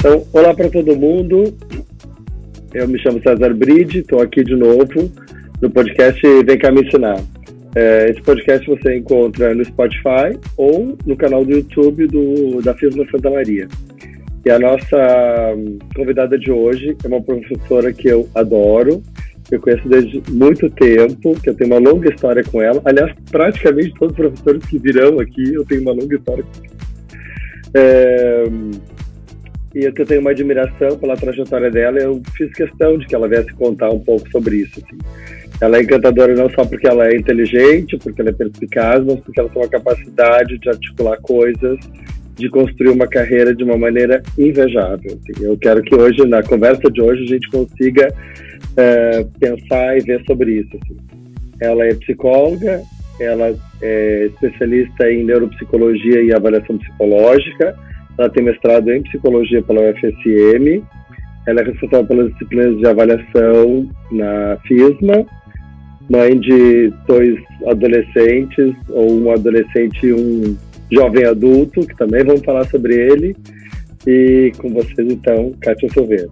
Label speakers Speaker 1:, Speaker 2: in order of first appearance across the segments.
Speaker 1: Então, olá para todo mundo. Eu me chamo César Bride, estou aqui de novo no podcast Vem Cá Me Ensinar. Esse podcast você encontra no Spotify ou no canal do YouTube da FISMA Santa Maria. E a nossa convidada de hoje é uma professora que eu adoro, que eu conheço desde muito tempo, que eu tenho uma longa história com ela. Aliás, praticamente todos os professores que virão aqui, eu tenho uma longa história com eles. E eu tenho uma admiração pela trajetória dela. Eu fiz questão de que ela viesse contar um pouco sobre isso. Assim. Ela é encantadora não só porque ela é inteligente, porque ela é perspicaz, mas porque ela tem uma capacidade de articular coisas, de construir uma carreira de uma maneira invejável. Assim. Eu quero que hoje, na conversa de hoje, a gente consiga pensar e ver sobre isso. Assim. Ela é psicóloga, ela é especialista em neuropsicologia e avaliação psicológica. Ela tem mestrado em psicologia pela UFSM. Ela é responsável pelas disciplinas de avaliação na FISMA. Mãe de 2 adolescentes, ou um adolescente e um jovem adulto, que também vamos falar sobre ele. E com vocês, então, Kátia Silveira.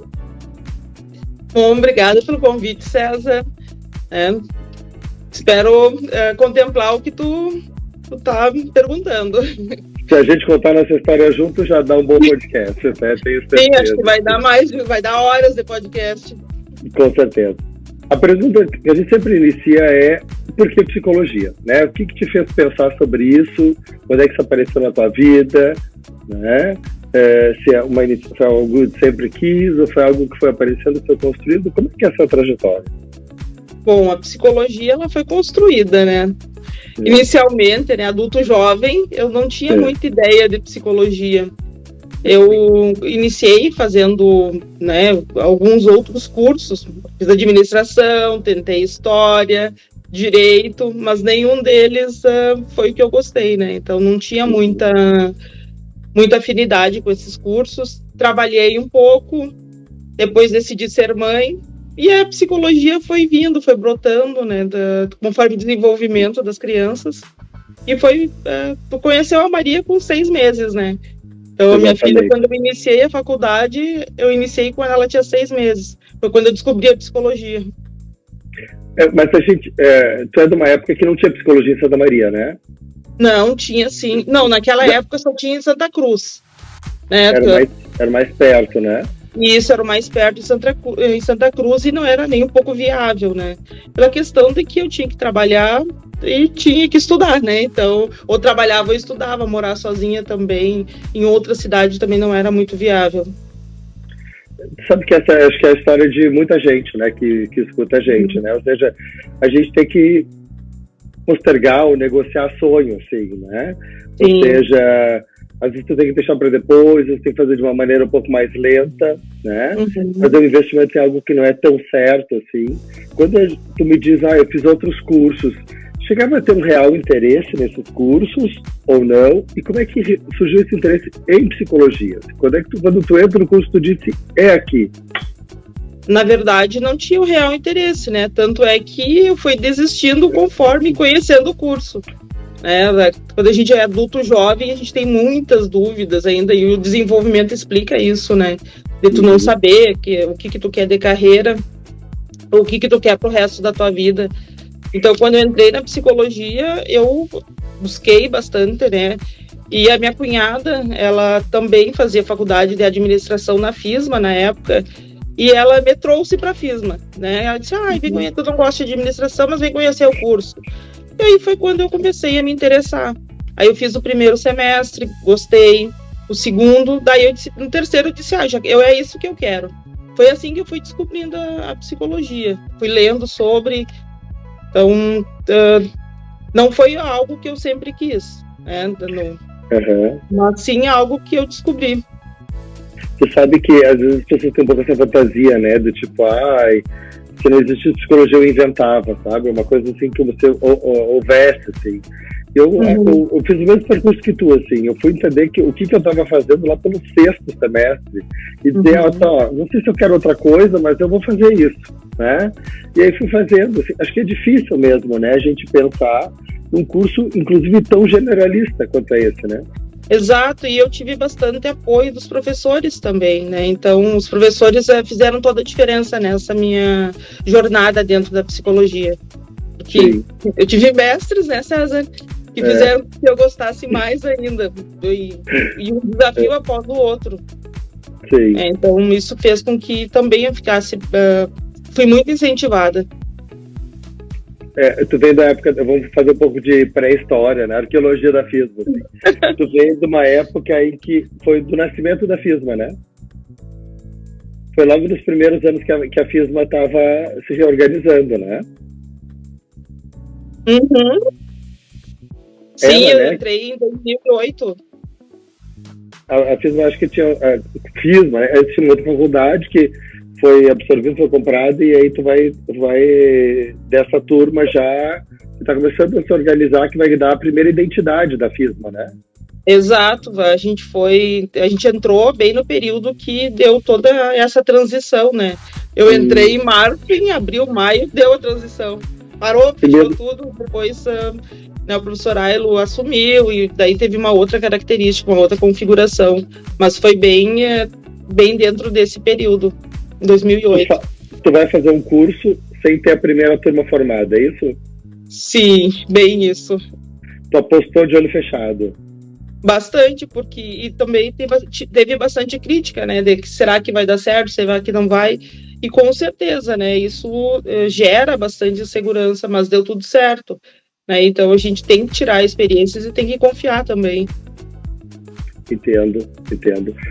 Speaker 2: Bom, obrigada pelo convite, César. Espero contemplar o que tu tá me perguntando.
Speaker 1: Se a gente contar nossa história junto, já dá um bom podcast, né? Tenho certeza.
Speaker 2: Sim, acho que vai dar horas de podcast.
Speaker 1: Com certeza. A pergunta que a gente sempre inicia é: por que psicologia? Né? O que te fez pensar sobre isso? Quando é que isso apareceu na tua vida? Né? Se foi algo que sempre quis, ou foi algo que foi aparecendo, foi construído? Como é que é essa trajetória?
Speaker 2: Bom, a psicologia ela foi construída, né? Inicialmente, né, adulto jovem, eu não tinha muita ideia de psicologia. Eu iniciei fazendo, né, alguns outros cursos, fiz administração, tentei história, direito, mas nenhum deles foi o que eu gostei, né? Então não tinha muita afinidade com esses cursos. Trabalhei um pouco, depois decidi ser mãe. E a psicologia foi vindo, foi brotando, né, conforme o desenvolvimento das crianças. E tu conheceu a Maria com 6 meses, né? Então, a minha filha, quando eu iniciei a faculdade, eu iniciei quando ela tinha 6 meses. Foi quando eu descobri a psicologia.
Speaker 1: Mas tu é de uma época que não tinha psicologia em Santa Maria, né?
Speaker 2: Não, tinha sim. Não, naquela época só tinha em Santa Cruz. Né?
Speaker 1: Era mais perto, né?
Speaker 2: E isso era o mais perto em Santa Cruz e não era nem um pouco viável, né? Pela questão de que eu tinha que trabalhar e tinha que estudar, né? Então, ou trabalhava ou estudava, morar sozinha também em outra cidade também não era muito viável.
Speaker 1: Sabe que essa acho que é a história de muita gente, né? Que escuta a gente, né? Ou seja, a gente tem que postergar ou negociar sonho, assim, né? Sim. Ou seja, às vezes tu tem que deixar para depois, você tem que fazer de uma maneira um pouco mais lenta, né? Fazer um investimento em algo que não é tão certo, assim. Quando tu me diz, eu fiz outros cursos, chegava a ter um real interesse nesses cursos ou não? E como é que surgiu esse interesse em psicologia? Quando tu entra no curso, tu disse, é aqui?
Speaker 2: Na verdade, não tinha o real interesse, né? Tanto é que eu fui desistindo conforme conhecendo o curso. Quando a gente é adulto jovem, a gente tem muitas dúvidas ainda, e o desenvolvimento explica isso, né? De tu não saber o que tu quer de carreira, ou o que tu quer pro resto da tua vida. Então, quando eu entrei na psicologia, eu busquei bastante, né? E a minha cunhada, ela também fazia faculdade de administração na FISMA na época, e ela me trouxe para a FISMA, né? Ela disse, vem conhecer, tu não gosta de administração, mas vem conhecer o curso. E aí foi quando eu comecei a me interessar. Aí eu fiz o primeiro semestre, gostei. O segundo, daí eu disse, no terceiro eu disse, é isso que eu quero. Foi assim que eu fui descobrindo a psicologia. Fui lendo sobre. Então, não foi algo que eu sempre quis, né? Mas sim algo que eu descobri.
Speaker 1: Você sabe que às vezes as pessoas têm um pouco essa fantasia, né? Do tipo, se não existisse psicologia, eu inventava, sabe? Uma coisa assim que você houvesse, assim. Eu fiz o mesmo percurso que tu, assim. Eu fui entender o que eu estava fazendo lá pelo 6º semestre. E dizer, não sei se eu quero outra coisa, mas eu vou fazer isso, né? E aí fui fazendo. Assim, acho que é difícil mesmo, né? A gente pensar num curso, inclusive, tão generalista quanto esse, né?
Speaker 2: Exato, e eu tive bastante apoio dos professores também, né? Então, os professores fizeram toda a diferença nessa minha jornada dentro da psicologia. Porque eu tive mestres, né, César, que fizeram que eu gostasse mais ainda, e um desafio após o outro.
Speaker 1: Sim.
Speaker 2: Então, isso fez com que também eu ficasse, fui muito incentivada.
Speaker 1: Tu vem da época, vamos fazer um pouco de pré-história, né? Arqueologia da FISMA. Assim. Tu vem de uma época em que foi do nascimento da FISMA, né? Foi logo nos primeiros anos que a FISMA estava se reorganizando, né?
Speaker 2: Uhum. Sim, eu entrei em 2008.
Speaker 1: A FISMA, acho que tinha... A FISMA, né? Tinha outra faculdade que foi absorvido, foi comprado, e aí tu vai dessa turma já que tá começando a se organizar, que vai dar a primeira identidade da FISMA, né?
Speaker 2: Exato, a gente entrou bem no período que deu toda essa transição, né? Eu entrei em março, em abril, maio, deu a transição. Parou, fechou tudo, depois o professor Ailo assumiu, e daí teve uma outra característica, uma outra configuração, mas foi bem dentro desse período. Em 2008.
Speaker 1: Tu vai fazer um curso sem ter a primeira turma formada, é isso?
Speaker 2: Sim, bem isso.
Speaker 1: Tu apostou de olho fechado.
Speaker 2: Bastante, porque e também teve bastante crítica, né? De que será que vai dar certo, será que não vai? E com certeza, né? Isso gera bastante insegurança, mas deu tudo certo. Né? Então a gente tem que tirar experiências e tem que confiar também.
Speaker 1: Entendo.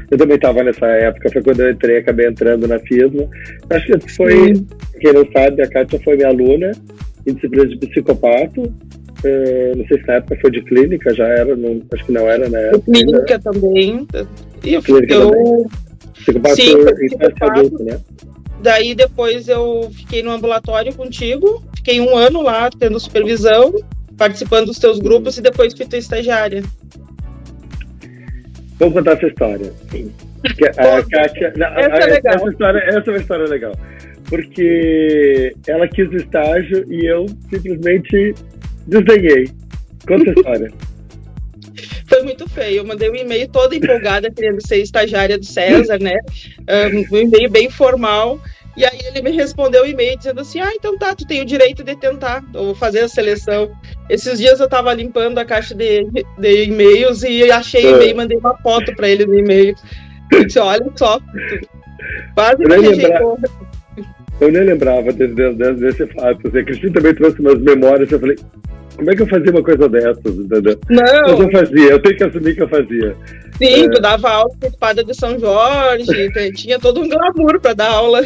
Speaker 1: Eu também estava nessa época, foi quando eu entrei, acabei entrando na FISMA. Acho que foi, quem não sabe, a Kátia foi minha aluna em disciplina de psicopato. Não sei se na época foi de clínica, já era, acho que não era na época.
Speaker 2: Clínica também.
Speaker 1: Psicopato em adulto, né?
Speaker 2: Daí depois eu fiquei no ambulatório contigo, fiquei 1 ano lá tendo supervisão, participando dos teus grupos, e depois fui tua estagiária.
Speaker 1: Vamos contar essa história. A Kátia, essa é uma história legal. Porque ela quis o estágio e eu simplesmente desdenhei. Conta a história.
Speaker 2: Foi muito feio. Eu mandei um e-mail toda empolgada, querendo ser estagiária do César, né? Um e-mail bem formal. E aí ele me respondeu o e-mail dizendo assim: então tá, tu tem o direito de tentar, ou fazer a seleção. Esses dias eu tava limpando a caixa de e-mails e achei o e-mail e mandei uma foto pra ele no e-mail. Eu disse: olha só, quase me rejeitou.
Speaker 1: Eu nem lembrava desse fato. A Cristina também trouxe umas memórias. Eu falei: como é que eu fazia uma coisa dessas? Entendeu?
Speaker 2: Não.
Speaker 1: Mas eu fazia, eu tenho que assumir que eu fazia.
Speaker 2: Sim, tu dava aula com a espada de São Jorge, tinha todo um glamour para dar aula.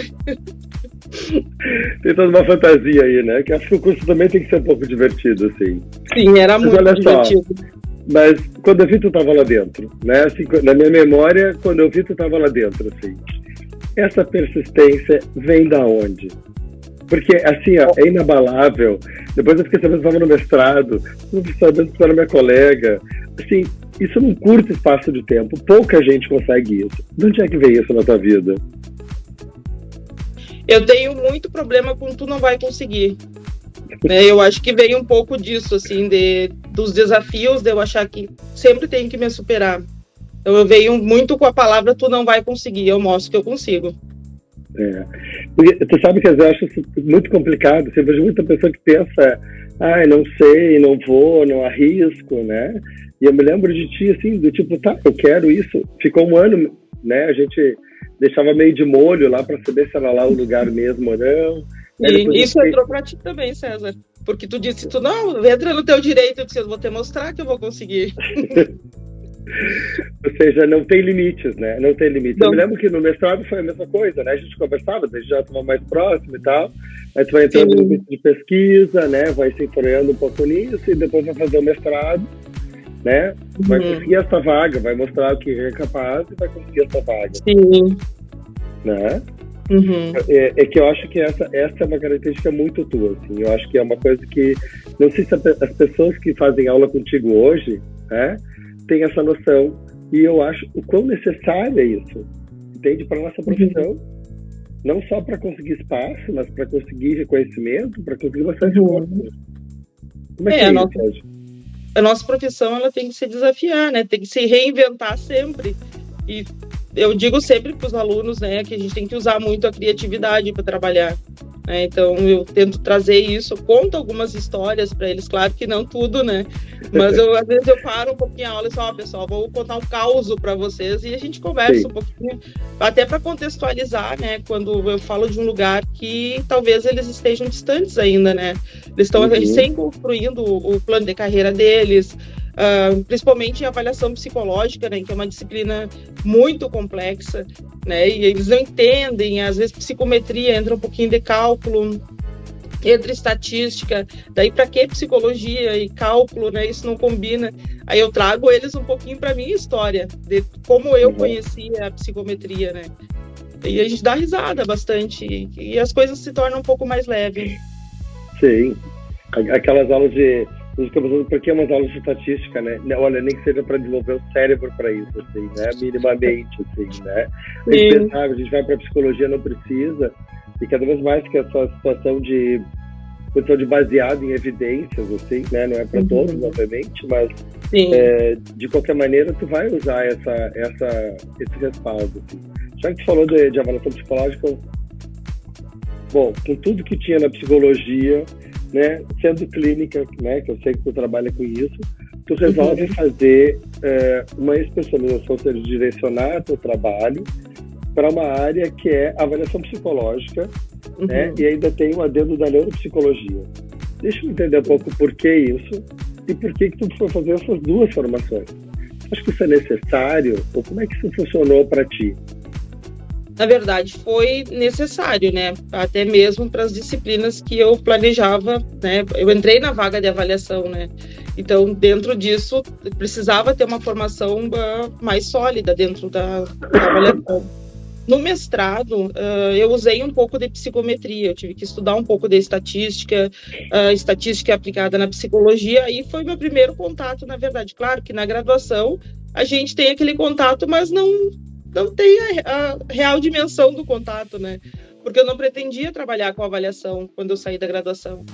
Speaker 1: Tem toda uma fantasia aí, né? Que acho que o curso também tem que ser um pouco divertido, assim.
Speaker 2: Sim, era muito divertido.
Speaker 1: Mas quando eu vi, tu tava lá dentro, né? Assim, na minha memória, quando eu vi, tu tava lá dentro, assim. Essa persistência vem da onde? Porque, assim, ó, é inabalável. Depois eu fiquei sabendo que estava no mestrado, eu fiquei sabendo que tu era minha colega. Assim, isso num curto espaço de tempo. Pouca gente consegue isso. De onde é que vem isso na tua vida?
Speaker 2: Eu tenho muito problema com tu não vai conseguir. Né? Eu acho que veio um pouco disso, assim, dos desafios, de eu achar que sempre tenho que me superar. Então eu venho muito com a palavra tu não vai conseguir, eu mostro que eu consigo.
Speaker 1: Porque tu sabe que às vezes eu acho isso muito complicado. Você vejo muita pessoa que pensa, não sei, não vou, não arrisco, né? E eu me lembro de ti, assim, do tipo, tá, eu quero isso. Ficou 1 ano, né? A gente deixava meio de molho lá para saber se era lá o lugar mesmo ou não.
Speaker 2: E isso entrou para ti também, César. Porque tu disse, não, entra no teu direito, eu disse, eu vou te mostrar que eu vou conseguir.
Speaker 1: Ou seja, não tem limites, né? Não tem limites. Não. Eu me lembro que no mestrado foi a mesma coisa, né? A gente conversava, a gente já estava mais próximo e tal. Aí tu vai entrando no grupo de pesquisa, né? Vai se enfolhando um pouco nisso e depois vai fazer o mestrado, né? Vai conseguir essa vaga, vai mostrar o que é capaz e vai conseguir essa vaga.
Speaker 2: Sim.
Speaker 1: Né? É que eu acho que essa é uma característica muito tua, assim. Eu acho que é uma coisa que, não sei se as pessoas que fazem aula contigo hoje, né, têm essa noção, e eu acho o quão necessário é isso, entende, para nossa profissão, não só para conseguir espaço, mas para conseguir reconhecimento, para conseguir bastante coisa. Como é que é isso,
Speaker 2: a nossa profissão ela tem que se desafiar, né? Tem que se reinventar sempre. E eu digo sempre para os alunos, né, que a gente tem que usar muito a criatividade para trabalhar. Né? Então eu tento trazer isso, conto algumas histórias para eles, claro que não tudo, né? Mas às vezes eu paro um pouquinho a aula e só, pessoal, vou contar um caos para vocês e a gente conversa um pouquinho, até para contextualizar, né? Quando eu falo de um lugar que talvez eles estejam distantes ainda, né? Eles estão recém construindo o plano de carreira deles. Principalmente em avaliação psicológica, né, que é uma disciplina muito complexa, né, e eles não entendem, às vezes psicometria entra um pouquinho de cálculo, entra estatística, daí para que psicologia e cálculo, né, isso não combina. Aí eu trago eles um pouquinho para minha história, de como eu conhecia a psicometria, né, e a gente dá risada bastante, e as coisas se tornam um pouco mais leves.
Speaker 1: Sim, aquelas aulas de... Porque é umas aulas de estatística, né? Olha, nem que seja para desenvolver o cérebro para isso, assim, né? Minimamente, assim, né? A gente vai para psicologia, não precisa, e cada vez mais que essa situação de baseado em evidências, assim, né? Não é para todos, obviamente, mas de qualquer maneira tu vai usar esse respaldo. Assim. Já que tu falou de avaliação psicológica, bom, com tudo que tinha na psicologia, né, sendo clínica, né, que eu sei que tu trabalha com isso, tu resolve fazer uma especialização, ou seja, direcionar teu trabalho para uma área que é avaliação psicológica, né, e ainda tem um adendo da neuropsicologia. Deixa eu entender um pouco por que isso e por que tu foi fazer essas duas formações. Acho que isso é necessário, ou como é que isso funcionou para ti?
Speaker 2: Na verdade, foi necessário, né? Até mesmo para as disciplinas que eu planejava, né? Eu entrei na vaga de avaliação, né? Então, dentro disso, precisava ter uma formação mais sólida dentro da avaliação. No mestrado, eu usei um pouco de psicometria, eu tive que estudar um pouco de estatística aplicada na psicologia, e foi meu primeiro contato, na verdade. Claro que na graduação a gente tem aquele contato, mas não tem a real dimensão do contato, né? Porque eu não pretendia trabalhar com avaliação quando eu saí da graduação.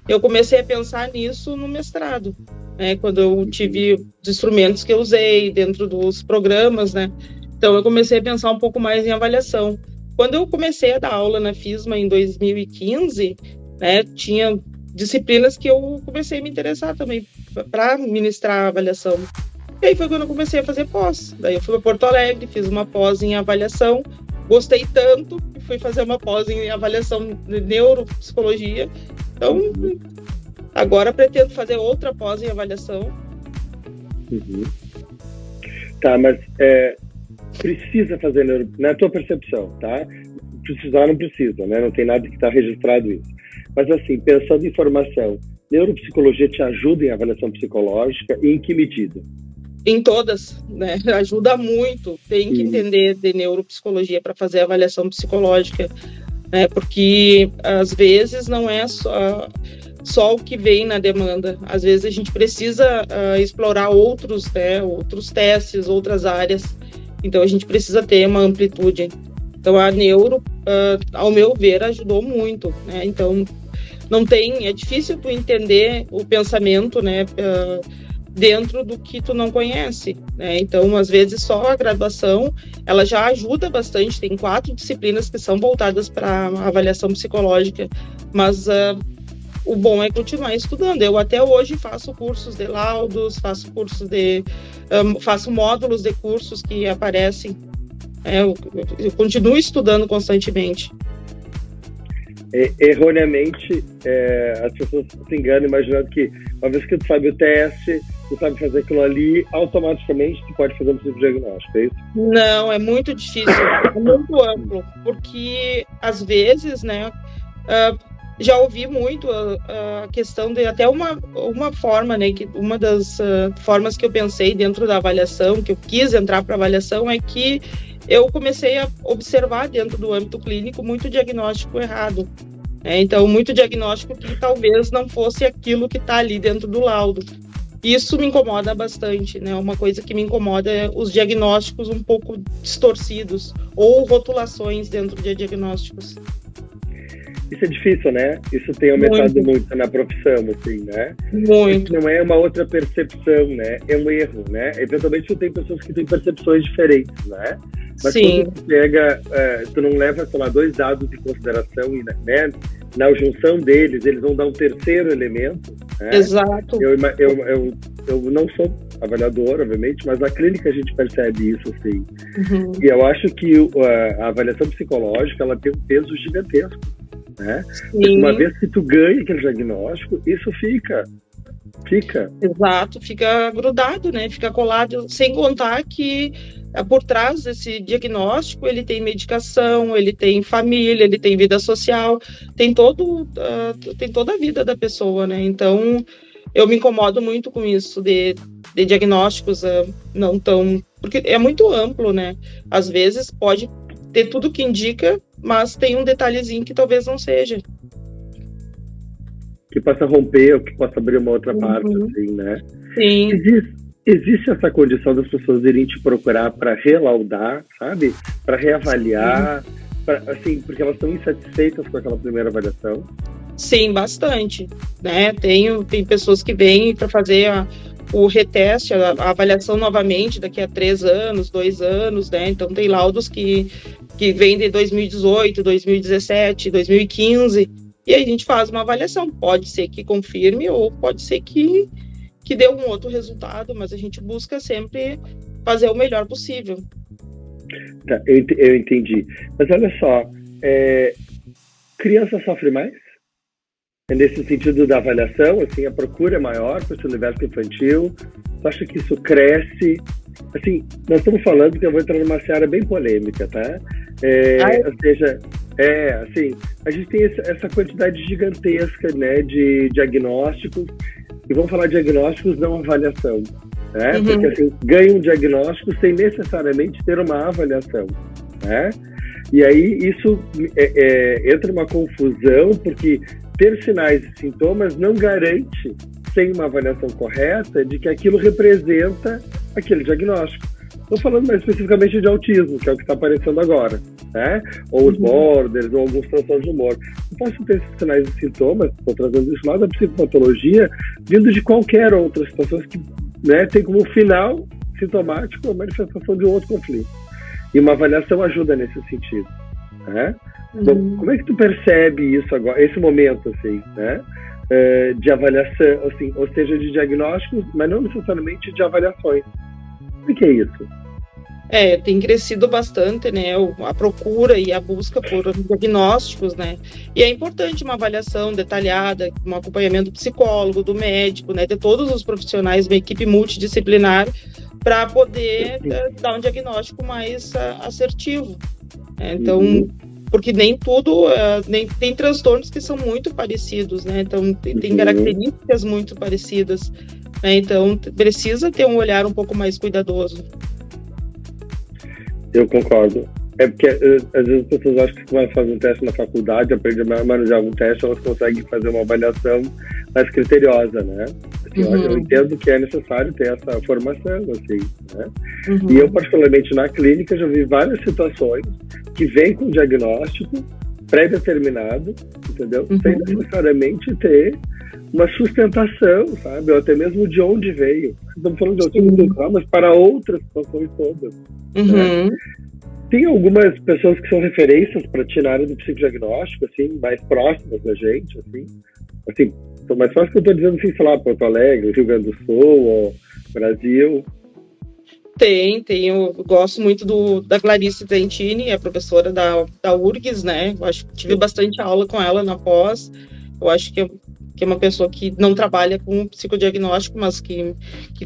Speaker 2: Eu comecei a pensar nisso no mestrado, né? Quando eu tive os instrumentos que eu usei dentro dos programas, né? Então, eu comecei a pensar um pouco mais em avaliação. Quando eu comecei a dar aula na FISMA em 2015, né? Tinha disciplinas que eu comecei a me interessar também para ministrar a avaliação. E aí foi quando eu comecei a fazer pós. Daí eu fui para Porto Alegre, fiz uma pós em avaliação, gostei tanto que fui fazer uma pós em avaliação de neuropsicologia. Então, agora pretendo fazer outra pós em avaliação.
Speaker 1: Tá, mas precisa fazer na tua percepção, tá? Precisar não precisa, né? Não tem nada que está registrado isso. Mas assim, pensando em formação, neuropsicologia te ajuda em avaliação psicológica e em que medida?
Speaker 2: Em todas, né? Ajuda muito. Tem que entender de neuropsicologia para fazer avaliação psicológica, né? Porque às vezes não é só o que vem na demanda. Às vezes a gente precisa explorar outros testes, outras áreas. Então a gente precisa ter uma amplitude. Então a neuro, ao meu ver, ajudou muito, né? Então é difícil tu entender o pensamento, né? Dentro do que tu não conhece, né? Então, às vezes, só a graduação, ela já ajuda bastante, tem 4 disciplinas que são voltadas para avaliação psicológica, mas o bom é continuar estudando. Eu até hoje faço cursos de laudos, faço módulos de cursos que aparecem, eu continuo estudando constantemente.
Speaker 1: Erroneamente, as pessoas se enganam imaginando que uma vez que tu sabe o teste, tu sabe fazer aquilo ali, automaticamente tu pode fazer um possível diagnóstico, é isso?
Speaker 2: Não, é muito difícil, é muito amplo, porque às vezes, né, já ouvi muito a questão de até uma forma, né, que uma das formas que eu pensei dentro da avaliação, que eu quis entrar para avaliação, é que eu comecei a observar dentro do âmbito clínico muito diagnóstico errado. Então, muito diagnóstico que talvez não fosse aquilo que está ali dentro do laudo. Isso me incomoda bastante, né? Uma coisa que me incomoda é os diagnósticos um pouco distorcidos ou rotulações dentro de diagnósticos.
Speaker 1: Isso é difícil, né? Isso tem aumentado muito na profissão, assim, né?
Speaker 2: Muito.
Speaker 1: Isso não é uma outra percepção, né? É um erro, né? Eventualmente tem pessoas que têm percepções diferentes, né? Mas
Speaker 2: Sim.
Speaker 1: quando tu pega, tu não leva, sei lá, 2 dados em consideração e, né, na junção deles, eles vão dar um terceiro elemento, né?
Speaker 2: Exato.
Speaker 1: Eu não sou avaliador, obviamente, mas na clínica a gente percebe isso, assim. E eu acho que a avaliação psicológica, ela tem um peso gigantesco, né? Uma vez que tu ganha aquele diagnóstico, isso fica.
Speaker 2: Exato, fica grudado, né? Fica colado, sem contar que por trás desse diagnóstico ele tem medicação, ele tem família, ele tem vida social, tem toda a vida da pessoa, né? Então eu me incomodo muito com isso de diagnósticos não tão... Porque é muito amplo, né? Às vezes pode ter tudo que indica, mas tem um detalhezinho que talvez não seja.
Speaker 1: Que possa romper ou que possa abrir uma outra parte, assim, né?
Speaker 2: Sim.
Speaker 1: Existe essa condição das pessoas irem te procurar para relaudar, sabe? Para reavaliar, assim, porque elas estão insatisfeitas com aquela primeira avaliação?
Speaker 2: Sim, bastante, né? Tem pessoas que vêm para fazer o reteste, a avaliação novamente daqui a 3 anos, 2 anos, né? Então tem laudos que vêm de 2018, 2017, 2015, e aí a gente faz uma avaliação. Pode ser que confirme ou pode ser que dê um outro resultado, mas a gente busca sempre fazer o melhor possível.
Speaker 1: Tá, eu entendi. Mas olha só, criança sofre mais? Nesse sentido da avaliação, assim, a procura é maior para esse universo infantil? Você acha que isso cresce? Assim, nós estamos falando que eu vou entrar numa seara bem polêmica, tá? Ou seja, assim, a gente tem essa quantidade gigantesca, né, de diagnósticos, e vamos falar de diagnósticos, não avaliação, né? Porque, assim, ganha um diagnóstico sem necessariamente ter uma avaliação, né? E aí isso entra uma confusão, porque ter sinais e sintomas não garante, sem uma avaliação correta, de que aquilo representa aquele diagnóstico. Estou falando mais especificamente de autismo, que é o que está aparecendo agora, né? Ou os borders, ou alguns transtornos de humor. Eu posso ter esses sinais e sintomas, estou trazendo isso lá da psicopatologia, vindo de qualquer outra situação que, né, tem como final sintomático a manifestação de um outro conflito. E uma avaliação ajuda nesse sentido, né? Então, como é que tu percebe isso agora, esse momento, assim, né? De avaliação, assim, ou seja, de diagnósticos, mas não necessariamente de avaliações. O que é isso?
Speaker 2: Tem crescido bastante, né, a procura e a busca por diagnósticos, né, e é importante uma avaliação detalhada, um acompanhamento do psicólogo, do médico, né, de todos os profissionais, uma equipe multidisciplinar, para poder dar um diagnóstico mais assertivo. Então, porque nem tudo, tem transtornos que são muito parecidos, né, então tem características muito parecidas, né, então precisa ter um olhar um pouco mais cuidadoso.
Speaker 1: Eu concordo. Porque às vezes as pessoas acham que quando fazem um teste na faculdade, aprendem a manejar um teste, elas conseguem fazer uma avaliação mais criteriosa, né? Assim, eu entendo que é necessário ter essa formação, assim, né? E eu, particularmente na clínica, já vi várias situações que vêm com diagnóstico pré-determinado, entendeu? Sem necessariamente ter uma sustentação, sabe? Ou até mesmo de onde veio. Estamos falando de autismo central, mas para outras situações todas. Né? Tem algumas pessoas que são referências para ti na área do psicodiagnóstico, assim, mais próximas da gente, assim, são mais próximas que eu estou dizendo, assim, sei lá, Porto Alegre, Rio Grande do Sul, ou Brasil.
Speaker 2: Tem, eu gosto muito da Clarice Trentini, é professora da URGS, né? Eu acho que tive bastante aula com ela na pós. Eu acho que é uma pessoa que não trabalha com psicodiagnóstico, mas que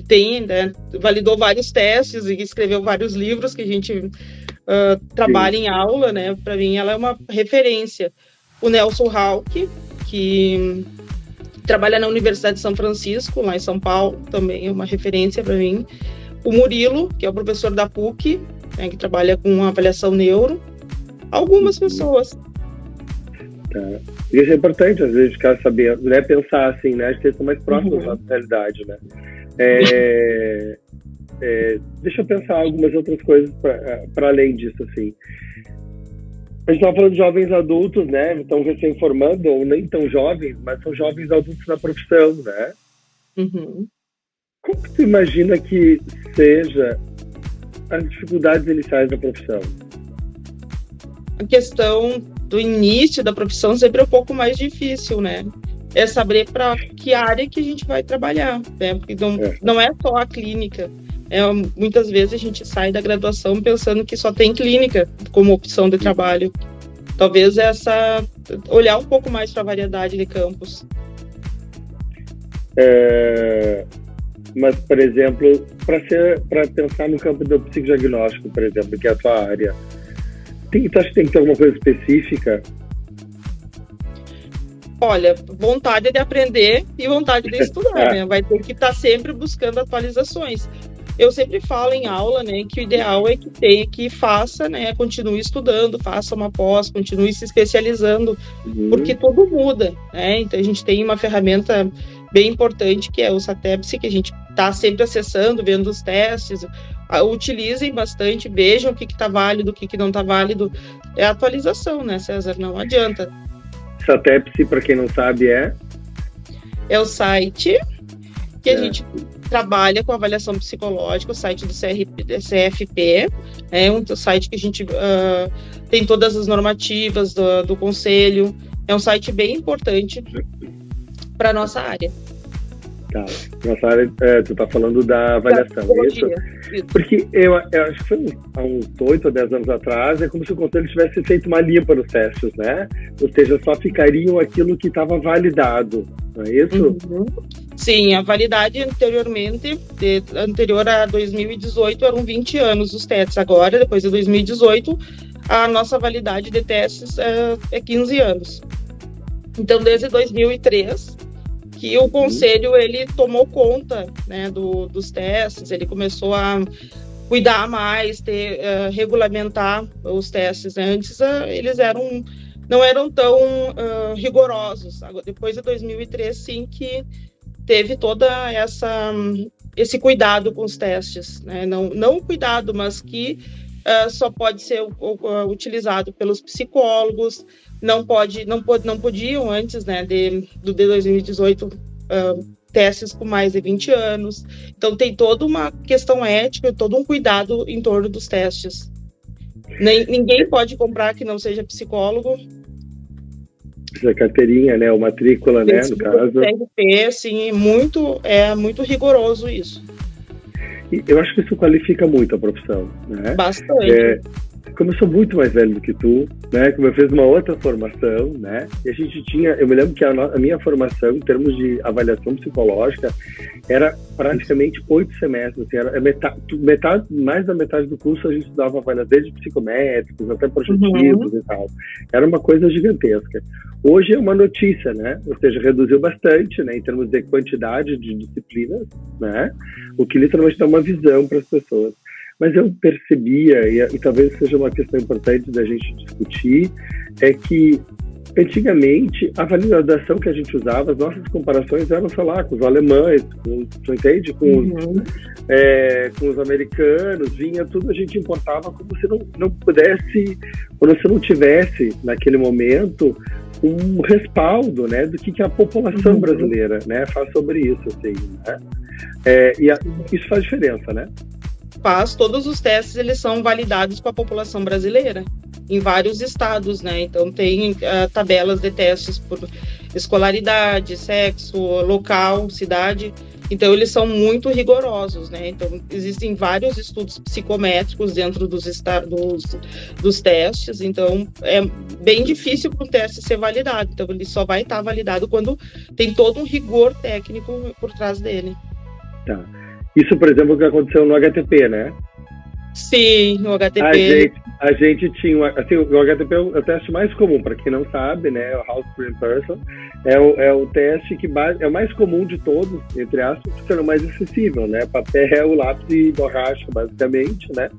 Speaker 2: tem, né, validou vários testes e escreveu vários livros que a gente trabalha em aula, né? Para mim, ela é uma referência. O Nelson Hauck, que trabalha na Universidade de São Francisco, lá em São Paulo, também é uma referência para mim. O Murilo, que é o professor da PUC, né, que trabalha com avaliação neuro. Algumas pessoas.
Speaker 1: Tá. Isso é importante, às vezes, ficar sabendo, né? Pensar assim, né? As pessoas são mais próximas da realidade, né? Deixa eu pensar algumas outras coisas para além disso, assim. A gente estava falando de jovens adultos, né? Estão recém-formando, ou nem tão jovens, mas são jovens adultos na profissão, né?
Speaker 2: Uhum.
Speaker 1: Como que tu imagina que seja as dificuldades iniciais da profissão?
Speaker 2: A questão do início da profissão sempre é um pouco mais difícil, né? É saber para que área que a gente vai trabalhar, né? Porque não é só a clínica. Muitas vezes a gente sai da graduação pensando que só tem clínica como opção de trabalho. Talvez olhar um pouco mais para a variedade de campos.
Speaker 1: Mas, por exemplo, para pensar no campo do psicodiagnóstico, por exemplo, que é a tua área, tu acha que tem que ter alguma coisa específica?
Speaker 2: Olha, vontade de aprender e vontade de estudar, né? Vai ter que estar sempre buscando atualizações. Eu sempre falo em aula, né, que o ideal é que faça, né, continue estudando, faça uma pós, continue se especializando, porque tudo muda, né? Então a gente tem uma ferramenta bem importante que é o SATEPSI, que a gente está sempre acessando, vendo os testes. Utilizem bastante, vejam o que está válido, o que não está válido. É a atualização, né, César? Não adianta.
Speaker 1: SATEPSI, para quem não sabe,
Speaker 2: é o site que a gente trabalha com avaliação psicológica, o site do CFP, é um site que a gente tem todas as normativas do conselho, é um site bem importante para a nossa área.
Speaker 1: Tá, nossa área, tu tá falando da avaliação, isso? Porque eu acho que foi há uns 8 ou 10 anos atrás, é como se o conselho tivesse feito uma limpa nos testes, né? Ou seja, só ficariam aquilo que estava validado, não é isso?
Speaker 2: Uhum. Sim, a validade anterior a 2018 eram 20 anos os testes. Agora, depois de 2018, a nossa validade de testes é 15 anos. Então, desde 2003, que o conselho ele tomou conta, né, dos testes, ele começou a cuidar mais, regulamentar os testes. Antes, eles não eram tão rigorosos. Agora, depois de 2003, sim, que teve toda esse cuidado com os testes, né? Não cuidado, mas que só pode ser utilizado pelos psicólogos, não podiam antes, né, de 2018, testes com mais de 20 anos. Então tem toda uma questão ética, todo um cuidado em torno dos testes. Ninguém pode comprar que não seja psicólogo.
Speaker 1: A carteirinha, né, ou matrícula, né, no caso.
Speaker 2: CRP, sim, é muito rigoroso isso.
Speaker 1: E eu acho que isso qualifica muito a profissão, né?
Speaker 2: Bastante.
Speaker 1: Como eu sou muito mais velho do que tu, né, como eu fiz uma outra formação, né, e a gente eu me lembro que a minha formação, em termos de avaliação psicológica, era praticamente 8 semestres, assim, era mais da metade do curso a gente estudava avaliação, desde psicométricos até projetivos e tal. Era uma coisa gigantesca. Hoje é uma notícia, né, ou seja, reduziu bastante, né, em termos de quantidade de disciplinas, né, o que literalmente dá uma visão para as pessoas. Mas eu percebia, e talvez seja uma questão importante da gente discutir, é que antigamente a validação que a gente usava, as nossas comparações eram, sei lá, com os alemães, tu entende? Com os americanos, vinha tudo, a gente importava como se não pudesse, quando você não tivesse naquele momento um respaldo, né, do que a população brasileira, né, faz sobre isso, assim, né? Isso faz diferença, né?
Speaker 2: Todos os testes eles são validados com a população brasileira em vários estados, né? Então tem tabelas de testes por escolaridade, sexo, local, cidade. Então eles são muito rigorosos, né? Então existem vários estudos psicométricos dentro dos testes. Então é bem difícil para um teste ser validado. Então ele só vai estar validado quando tem todo um rigor técnico por trás dele.
Speaker 1: Tá. Isso, por exemplo, o que aconteceu no HTP, né?
Speaker 2: Sim, no HTP.
Speaker 1: A gente tinha, assim, o HTP é o teste mais comum, para quem não sabe, né? O House Screen Person é o teste que é o mais comum de todos, entre aspas, porque é o mais acessível, né? Papel, lápis e borracha, basicamente, né?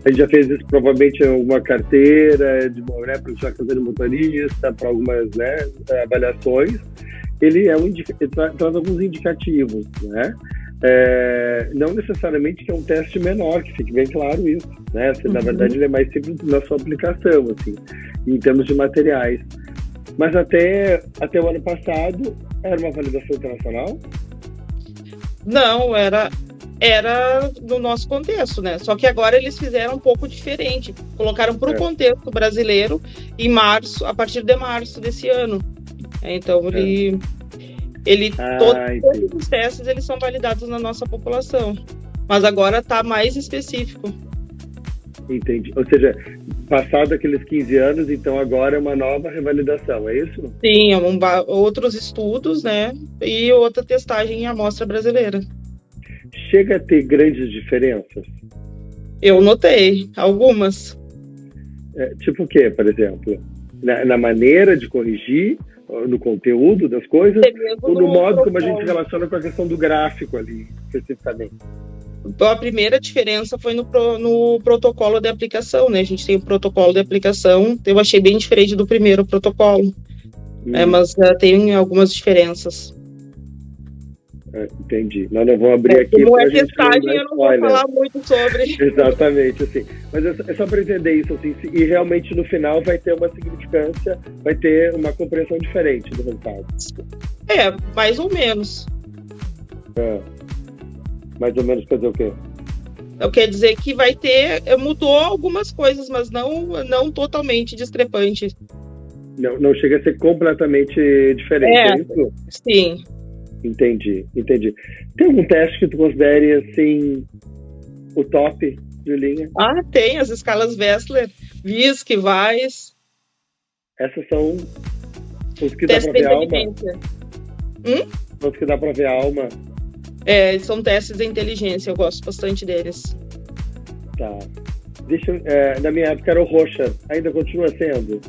Speaker 1: A gente já fez isso provavelmente em alguma carteira, né, para já fazer motorista, para algumas, né, avaliações. Ele traz alguns indicativos, né? não necessariamente que é um teste menor, que fique bem claro isso, né? Na verdade, ele é mais simples na sua aplicação, assim, em termos de materiais. Mas até o ano passado, era uma validação internacional?
Speaker 2: Não, era no nosso contexto, né? Só que agora eles fizeram um pouco diferente. Colocaram para o contexto brasileiro em março, a partir de março desse ano. Então, todos os testes eles são validados na nossa população. Mas agora está mais específico.
Speaker 1: Entendi. Ou seja, passado aqueles 15 anos, então agora é uma nova revalidação, é isso?
Speaker 2: Sim, outros estudos, né? E outra testagem em amostra brasileira.
Speaker 1: Chega a ter grandes diferenças?
Speaker 2: Eu notei algumas.
Speaker 1: Tipo o quê, por exemplo? Na maneira de corrigir, no conteúdo das coisas, ou no modo como a gente relaciona com a questão do gráfico ali, especificamente?
Speaker 2: A primeira diferença foi no protocolo de aplicação, né? A gente tem o protocolo de aplicação, eu achei bem diferente do primeiro protocolo, mas tem algumas diferenças.
Speaker 1: Entendi. Nós não vamos abrir aqui.
Speaker 2: Como é testagem, eu não vou falar muito sobre.
Speaker 1: Exatamente, assim. Mas é só para entender isso, assim, e realmente no final vai ter uma significância, vai ter uma compreensão diferente do resultado.
Speaker 2: Mais ou menos.
Speaker 1: Mais ou menos quer dizer o quê?
Speaker 2: Eu quero dizer que vai ter, mudou algumas coisas, mas não totalmente discrepante.
Speaker 1: Não chega a ser completamente diferente, é isso?
Speaker 2: Sim.
Speaker 1: Entendi. Tem algum teste que tu considere, assim, o top de linha?
Speaker 2: Tem, as escalas Wessler, VISC, Weiss.
Speaker 1: Essas são os que dá pra ver a alma? Os que dá pra ver a alma?
Speaker 2: São testes de inteligência, eu gosto bastante deles.
Speaker 1: Tá. Na minha época era o Rocher, ainda continua sendo?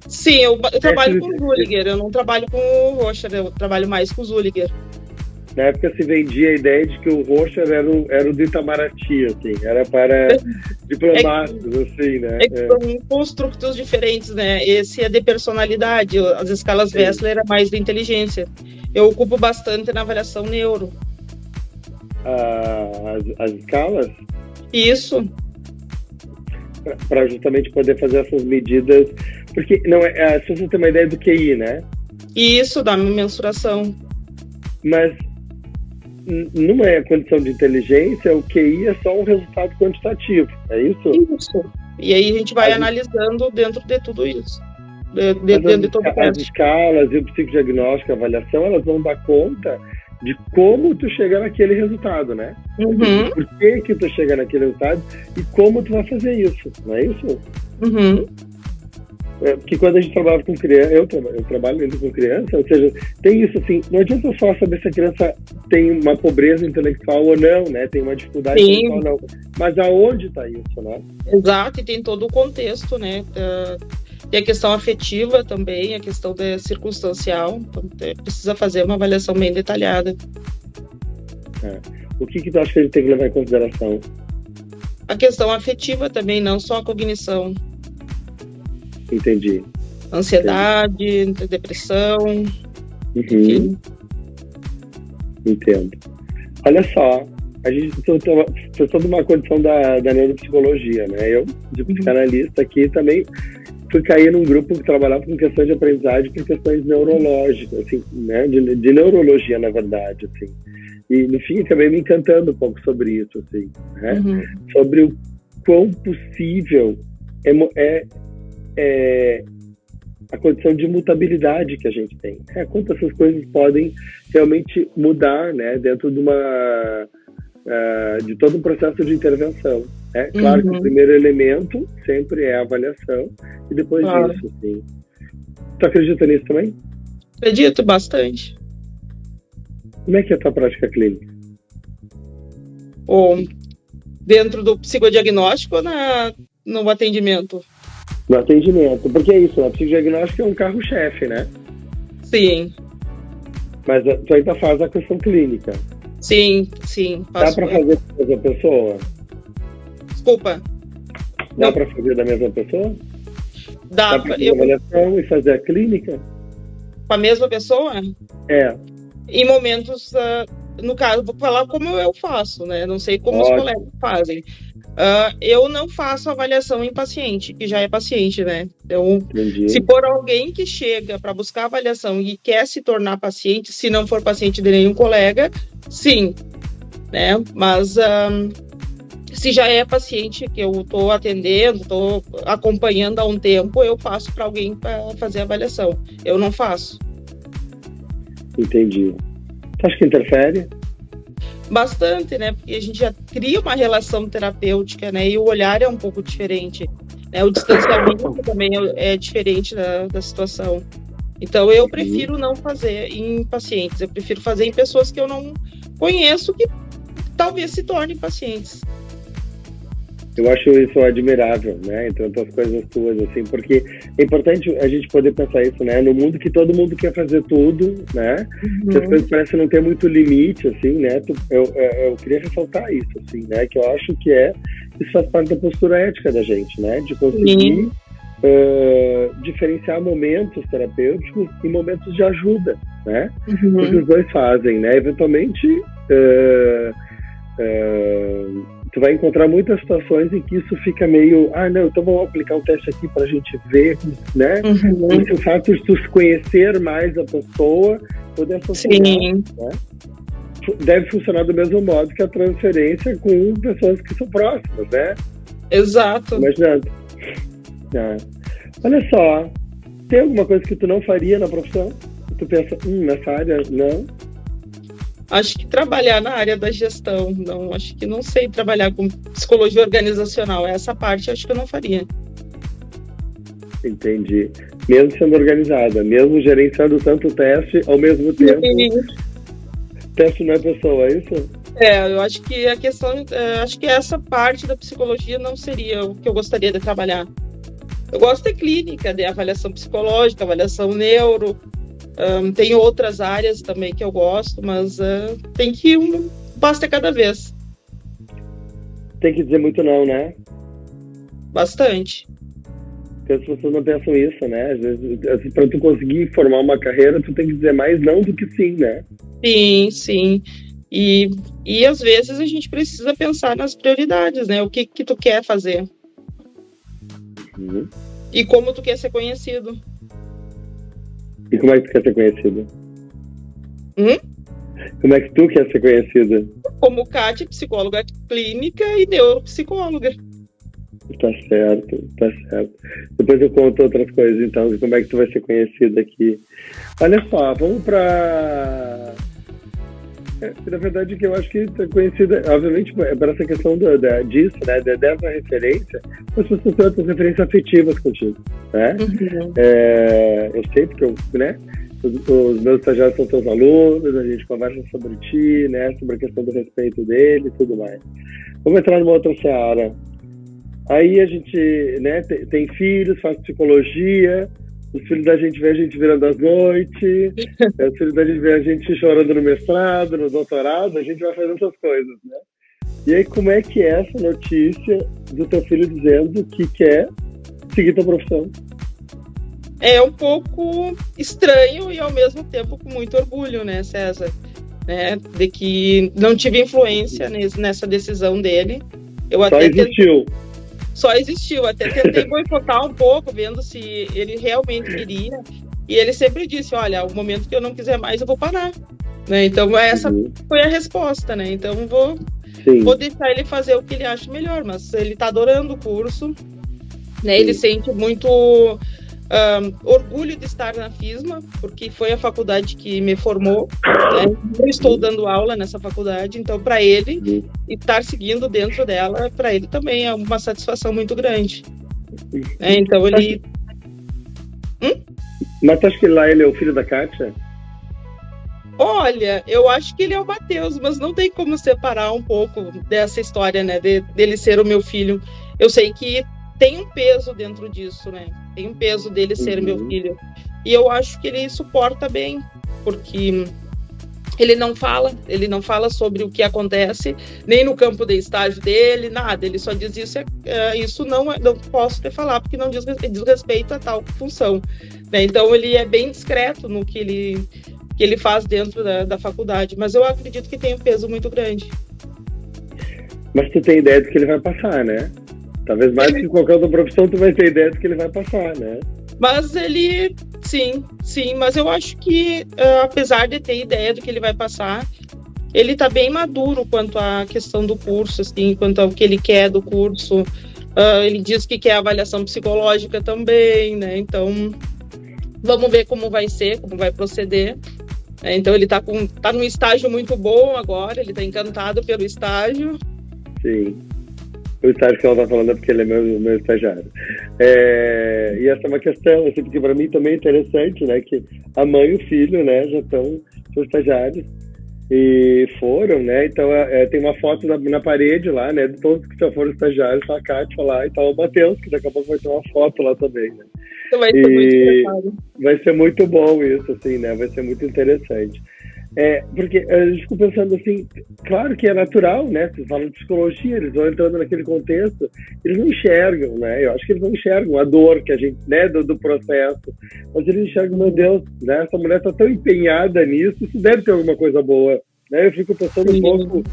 Speaker 2: Sim, eu trabalho com o Zuliger, eu não trabalho com o Rocher, eu trabalho mais com o Zuliger.
Speaker 1: Na época se vendia a ideia de que o Rocher era o do Itamaraty, assim, era para diplomatas, assim, né?
Speaker 2: São construtos diferentes, né? Esse é de personalidade, as escalas Wessler é mais de inteligência. Eu ocupo bastante na avaliação neuro.
Speaker 1: As escalas?
Speaker 2: Isso.
Speaker 1: Para justamente poder fazer essas medidas, porque se você tem uma ideia do QI, né?
Speaker 2: Isso, da mensuração.
Speaker 1: Mas numa condição de inteligência, o QI é só um resultado quantitativo, é isso?
Speaker 2: Isso. E aí a gente vai analisando dentro de tudo isso. Dentro de todo o
Speaker 1: as escalas e o psicodiagnóstico, a avaliação, elas vão dar conta de como tu chega naquele resultado, né? Por que tu chega naquele resultado e como tu vai fazer isso, não é isso? Porque quando a gente trabalha com criança, eu trabalho ainda com criança, ou seja, tem isso assim, não adianta só saber se a criança tem uma pobreza intelectual ou não, né? Tem uma dificuldade intelectual ou não. Mas aonde está isso, né?
Speaker 2: Exato, e tem todo o contexto, né? Tem a questão afetiva também, a questão circunstancial, então precisa fazer uma avaliação bem detalhada.
Speaker 1: O que tu acha que a gente tem que levar em consideração?
Speaker 2: A questão afetiva também, não só a cognição.
Speaker 1: Entendi.
Speaker 2: Ansiedade, depressão.
Speaker 1: Entendo. Olha só, a gente tem toda uma condição da neuropsicologia, né? Eu, de psicanalista aqui, também fui cair num grupo que trabalhava com questões de aprendizagem, com questões neurológicas, assim, né? De neurologia, na verdade, assim. E, no fim, acabei me encantando um pouco sobre isso, assim, né? Sobre o quão possível é a condição de mutabilidade que a gente tem. Quanto essas coisas podem realmente mudar, né? Dentro de de todo um processo de intervenção. Claro que o primeiro elemento sempre é a avaliação e depois disso, assim. Tu acredita nisso também?
Speaker 2: Acredito bastante.
Speaker 1: Como é que é a tua prática clínica?
Speaker 2: Dentro do psicodiagnóstico ou no atendimento?
Speaker 1: No atendimento, porque é isso, o psicodiagnóstico é um carro-chefe, né?
Speaker 2: Sim.
Speaker 1: Mas tu ainda faz a questão clínica?
Speaker 2: Sim.
Speaker 1: Dá para fazer da mesma pessoa?
Speaker 2: Desculpa.
Speaker 1: Dá para fazer da mesma pessoa?
Speaker 2: Dá
Speaker 1: para fazer a avaliação e fazer a clínica?
Speaker 2: Com a mesma pessoa?
Speaker 1: É.
Speaker 2: Em momentos no caso, vou falar como eu faço, né? Não sei como os
Speaker 1: Ótimo.
Speaker 2: colegas fazem. Eu não faço avaliação em paciente, que já é paciente, né? Então,
Speaker 1: Entendi.
Speaker 2: se for alguém que chega para buscar avaliação e quer se tornar paciente, se não for paciente de nenhum colega, sim, né? Mas se já é paciente que eu estou atendendo, estou acompanhando há um tempo, eu passo para alguém para fazer a avaliação. Eu não faço.
Speaker 1: Entendi. Tu acha que interfere?
Speaker 2: Bastante, né? Porque a gente já cria uma relação terapêutica, né? E o olhar é um pouco diferente, né? O distanciamento também é diferente da situação. Então, eu prefiro não fazer em pacientes. Eu prefiro fazer em pessoas que eu não conheço, que talvez se tornem pacientes.
Speaker 1: Eu acho isso admirável, né? Entre outras coisas tuas, assim, porque é importante a gente poder pensar isso, né? No mundo que todo mundo quer fazer tudo, né? Que as coisas parecem não ter muito limite, assim, né? Eu queria ressaltar isso, assim, né? Que eu acho que isso faz parte da postura ética da gente, né? De conseguir diferenciar momentos terapêuticos e momentos de ajuda, né? Porque os dois fazem, né? Eventualmente, tu vai encontrar muitas situações em que isso fica meio, não, então vamos aplicar um teste aqui pra gente ver, né? E o fato de tu conhecer mais a pessoa, poder funcionar, né? Deve funcionar do mesmo modo que a transferência com pessoas que são próximas, né?
Speaker 2: Exato.
Speaker 1: Imaginando. Olha só, tem alguma coisa que tu não faria na profissão? Tu pensa, nessa área, não?
Speaker 2: Acho que trabalhar na área da gestão, não, acho que não sei trabalhar com psicologia organizacional, essa parte acho que eu não faria.
Speaker 1: Entendi. Mesmo sendo organizada, mesmo gerenciando tanto teste ao mesmo tempo, teste não é pessoa, é isso?
Speaker 2: Eu acho que a questão, acho que essa parte da psicologia não seria o que eu gostaria de trabalhar. Eu gosto de clínica, de avaliação psicológica, avaliação neuro. Tem outras áreas também que eu gosto, mas tem que ir um passo de cada vez.
Speaker 1: Tem que dizer muito não, né?
Speaker 2: Bastante.
Speaker 1: Porque as pessoas não pensam isso, né? Às vezes, para tu conseguir formar uma carreira, tu tem que dizer mais não do que sim, né?
Speaker 2: Sim. E às vezes a gente precisa pensar nas prioridades, né? O que tu quer fazer. E como tu quer ser conhecido.
Speaker 1: E como é que tu quer ser conhecida? Como é que tu quer ser conhecida?
Speaker 2: Como Kátia, psicóloga clínica e neuropsicóloga.
Speaker 1: Tá certo. Depois eu conto outras coisas, então, de como é que tu vai ser conhecida aqui. Olha só, vamos pra... Na verdade, que eu acho que tá conhecida, obviamente, por essa questão disso, né, dessa referência, as pessoas têm outras referências afetivas contigo, né? Eu sei, porque né, os meus estagiários são teus alunos, a gente conversa sobre ti, né, sobre a questão do respeito dele e tudo mais. Vamos entrar numa outra seara. Aí a gente, né, tem filhos, faz psicologia. Os filhos da gente vê a gente virando as noites, os filhos da gente vê a gente chorando no mestrado, no doutorado, a gente vai fazendo essas coisas, né? E aí, como é que é essa notícia do teu filho dizendo que quer seguir tua profissão?
Speaker 2: É um pouco estranho e, ao mesmo tempo, com muito orgulho, né, César? Né? De que não tive influência nessa decisão dele. Só existiu, até tentei boicotar um pouco, vendo se ele realmente queria, e ele sempre disse, olha, o momento que eu não quiser mais, eu vou parar, né? Então essa foi a resposta, né? Então vou deixar ele fazer o que ele acha melhor, mas ele tá adorando o curso, né? Ele sente muito orgulho de estar na FISMA, porque foi a faculdade que me formou, né? Eu estou dando aula nessa faculdade, então para ele estar seguindo dentro dela, para ele também é uma satisfação muito grande. Então ele...
Speaker 1: Mas tu acha que lá ele é o filho da Kátia?
Speaker 2: Olha, eu acho que ele é o Matheus, mas não tem como separar um pouco dessa história, né, dele ser o meu filho. Eu sei que tem um peso dentro disso, né? Tem um peso dele ser meu filho. E eu acho que ele suporta bem, porque ele não fala sobre o que acontece, nem no campo de estágio dele, nada. Ele só diz isso não posso te falar, porque não diz respeito a tal função. Né? Então ele é bem discreto no que ele que ele faz dentro da faculdade. Mas eu acredito que tem um peso muito grande.
Speaker 1: Mas tu tem ideia do que ele vai passar, né? Talvez mais que qualquer outra profissão, tu vai ter ideia do que ele vai passar, né?
Speaker 2: Mas ele, sim, mas eu acho que, apesar de ter ideia do que ele vai passar, ele tá bem maduro quanto à questão do curso, assim, quanto ao que ele quer do curso. Ele diz que quer avaliação psicológica também, né? Então, vamos ver como vai ser, como vai proceder. Então, ele tá num estágio muito bom agora, ele tá encantado pelo estágio.
Speaker 1: Sim. O estágio que ela tá falando é porque ele é meu estagiário. E essa é uma questão, assim, porque para mim também é interessante, né? Que a mãe e o filho, né, já são estagiários. E foram, né? Então tem uma foto na parede lá, né? De todos que já foram estagiários, tá a Kátia lá e tá o Matheus, que daqui a pouco vai ter uma foto lá também, né?
Speaker 2: Então vai ser muito engraçado.
Speaker 1: Vai ser muito bom isso, assim, né? Vai ser muito interessante. Porque a gente ficou pensando assim, claro que é natural, né? Vocês falam de psicologia, eles vão entrando naquele contexto, eles não enxergam, né? Eu acho que eles não enxergam a dor que a gente, né, do processo, mas eles enxergam, meu Deus, né? Essa mulher tá tão empenhada nisso, isso deve ter alguma coisa boa, né? Eu fico pensando um pouco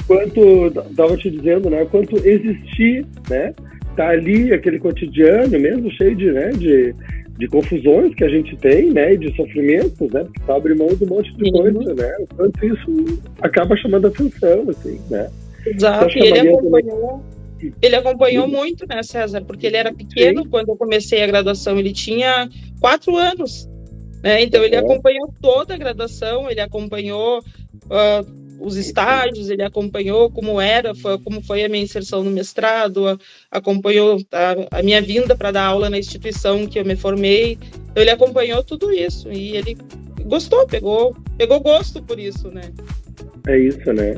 Speaker 1: quanto, tava te dizendo, né? Quanto existir, né? Tá ali aquele cotidiano mesmo cheio de confusões que a gente tem, né, e de sofrimentos, né, porque tu abre mão de um monte de coisa, né, o quanto isso acaba chamando atenção, assim, né.
Speaker 2: Exato, e ele acompanhou muito, né, César, porque ele era pequeno. Sim. Quando eu comecei a graduação, ele tinha 4 anos, né, então ele acompanhou toda a graduação, ele acompanhou os estágios, ele acompanhou como foi a minha inserção no mestrado, acompanhou a minha vinda para dar aula na instituição que eu me formei. Então, ele acompanhou tudo isso e ele gostou, pegou gosto por isso, né? É
Speaker 1: isso, né?